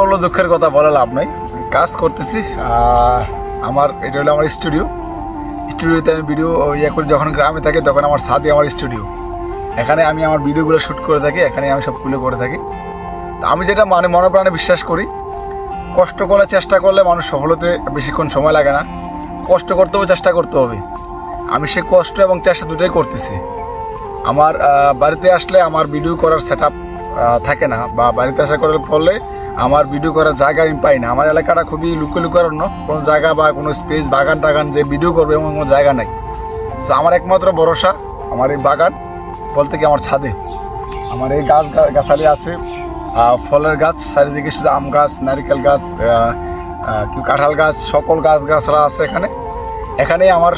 বললো দুঃখের কথা বলে লাভ নাই। কাজ করতেছি, আমার এটা হলো আমার স্টুডিওতে আমি ভিডিও করি। যখন গ্রামে থাকি তখন আমার ছাদে আমার স্টুডিও, এখানে আমি আমার ভিডিওগুলো শ্যুট করে থাকি, এখানে আমি সবগুলো করে থাকি। তো আমি যেটা মনে প্রাণে বিশ্বাস করি, কষ্ট করে চেষ্টা করলে মানুষ সফল হতে বেশিক্ষণ সময় লাগে না। কষ্ট করতে হবে, চেষ্টা করতে হবে। আমি সে কষ্ট এবং চেষ্টা দুটোই করতেছি। আমার বাড়িতে আসলে আমার ভিডিও করার সেট আপ থাকে না, বা বাড়িতে আসা করার ফলে আমার ভিডিও করার জায়গা আমি পাই না। আমার এলাকাটা খুবই লুকারণ্য, কোনো জায়গা বা কোনো স্পেস বাগান টাগান যে ভিডিও করবে এমন কোনো জায়গা নাই। সো আমার একমাত্র ভরসা আমার এই বাগান, বলতে কি আমার ছাদে আমার এই গাছালি আছে, ফলের গাছ চারিদিকে, শুধু আম গাছ, নারকেল গাছ, কাঁঠাল গাছ, সকল গাছরা আছে এখানেই আমার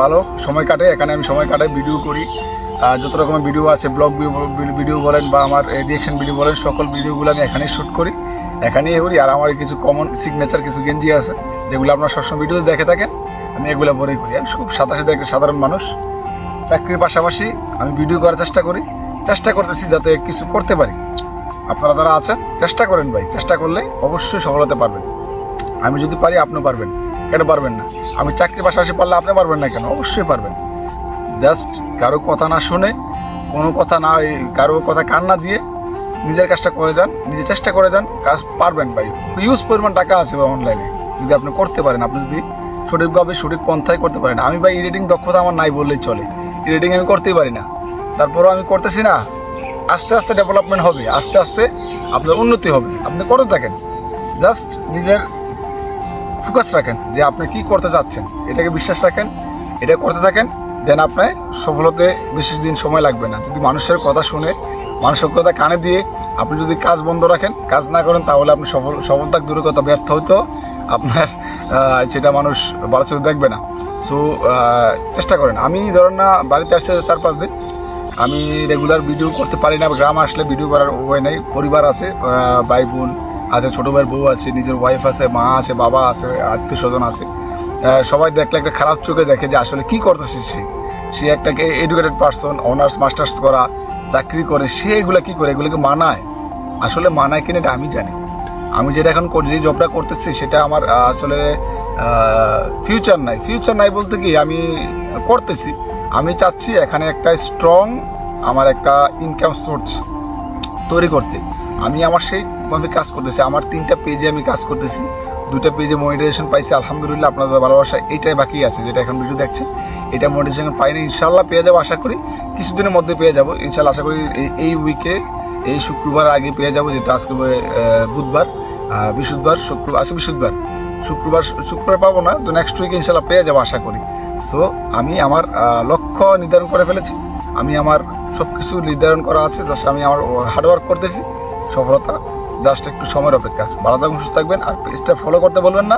ভালো সময় কাটে। এখানে আমি সময় কাটাই, ভিডিও করি, যত রকমের ভিডিও আছে, ব্লগ ভিডিও বলেন বা আমার রিয়েকশন ভিডিও বলেন, সকল ভিডিওগুলো আমি এখানেই শ্যুট করি, এখানেই করি। আর আমার কিছু কমন সিগনেচার কিছু গেঞ্জি আছে যেগুলো আপনার সবসময় ভিডিওতে দেখে থাকেন, আমি এগুলো পরেই করি। আমি খুব সাদাসিধে একটা সাধারণ মানুষ। চাকরির পাশাপাশি আমি ভিডিও করার চেষ্টা করতেছি যাতে কিছু করতে পারি। আপনারা যারা আছেন চেষ্টা করেন ভাই, চেষ্টা করলে অবশ্যই সফল হতে পারবেন। আমি যদি পারি আপনিও পারবেন, কেন পারবেন না? আমি চাকরির পাশাপাশি পারলে আপনি পারবেন না কেন? অবশ্যই পারবেন। জাস্ট কারো কথা না শুনে, কোনো কথা না, কারো কথা কান না দিয়ে নিজের কাজটা করে যান, নিজে চেষ্টা করে যান, কাজ পারবেন ভাই। ইউজ পরিমাণ টাকা আছে ভাই অনলাইনে, যদি আপনি করতে পারেন, আপনি যদি সঠিকভাবে সঠিক পন্থায় করতে পারেন। আমি ভাই এডিটিং দক্ষতা আমার নাই বললেই চলে, এডিটিং আমি করতেই পারি না, তারপরেও আমি করতেছি না। আস্তে আস্তে ডেভেলপমেন্ট হবে, আস্তে আস্তে আপনার উন্নতি হবে। আপনি করতে থাকেন, জাস্ট নিজের ফোকাস রাখেন যে আপনি কী করতে চাচ্ছেন, এটাকে বিশ্বাস রাখেন, এটা করতে থাকেন, দেন আপনার সফল হতে বেশি দিন সময় লাগবে না। যদি মানুষের কথা শুনে, মানুষের কথা কানে দিয়ে আপনি যদি কাজ বন্ধ রাখেন, কাজ না করেন, তাহলে আপনি সফলতা দূরের কথা ব্যর্থ হইতেও আপনার সেটা মানুষ ভালো চোখে দেখবে না। সো চেষ্টা করেন। আমি ধরেন না বাড়িতে আসছে 4-5 দিন, আমি রেগুলার ভিডিও করতে পারি না। গ্রামে আসলে ভিডিও করার ওয়ে নেই, পরিবার আছে, ভাই বোন আছে, ছোটো ভাইয়ের বউ আছে, নিজের ওয়াইফ আছে, মা আছে, বাবা আছে, আত্মীয় স্বজন আছে। সবাই দেখলে একটা খারাপ চোখে দেখে যে আসলে কী করতেছে সে একটা এডুকেটেড পারসন, অনার্স মাস্টার্স করা, চাকরি করে, সে এগুলো কী করে, এগুলোকে মানায়? আসলে মানায় কিনা এটা আমি জানি। আমি যেটা এখন যে জবটা করতেছি সেটা আমার আসলে ফিউচার নাই বলতে কি, আমি করতেছি, আমি চাচ্ছি এখানে একটা স্ট্রং আমার একটা ইনকাম সোর্স তৈরি করতে। আমি আমার সেইভাবে কাজ করতেছি। আমার 3টা পেজে আমি কাজ করতেছি, 2টা পেজে মনিটাইজেশন পাইছি আলহামদুলিল্লাহ। আপনাদের ভালোবাসা এইটাই বাকি আছে, যেটা এখন ভিডিও দেখছেন, এটা মনিটাইজেশন পাইনি। ইনশাল্লাহ পেয়ে যাবো, আশা করি কিছুদিনের মধ্যে পেয়ে যাবো ইনশাল্লাহ। আশা করি এই উইকে, এই শুক্রবার আগে পেয়ে যাবো, যেহেতু আজকে বুধবার, শুক্রবার পাবো না, তো নেক্সট উইকে ইনশাল্লাহ পেয়ে যাবো আশা করি। সো আমি আমার লক্ষ্য নির্ধারণ করে ফেলেছি, আমি আমার সব কিছু নির্ধারণ করা আছে, জাস্ট আমি আমার হার্ডওয়ার্ক করতেছি। সফলতা জাস্ট একটু সময়ের অপেক্ষা। ভালো থাকুন, সুস্থ থাকবেন, আর পেজটা ফলো করতে বলবেন না।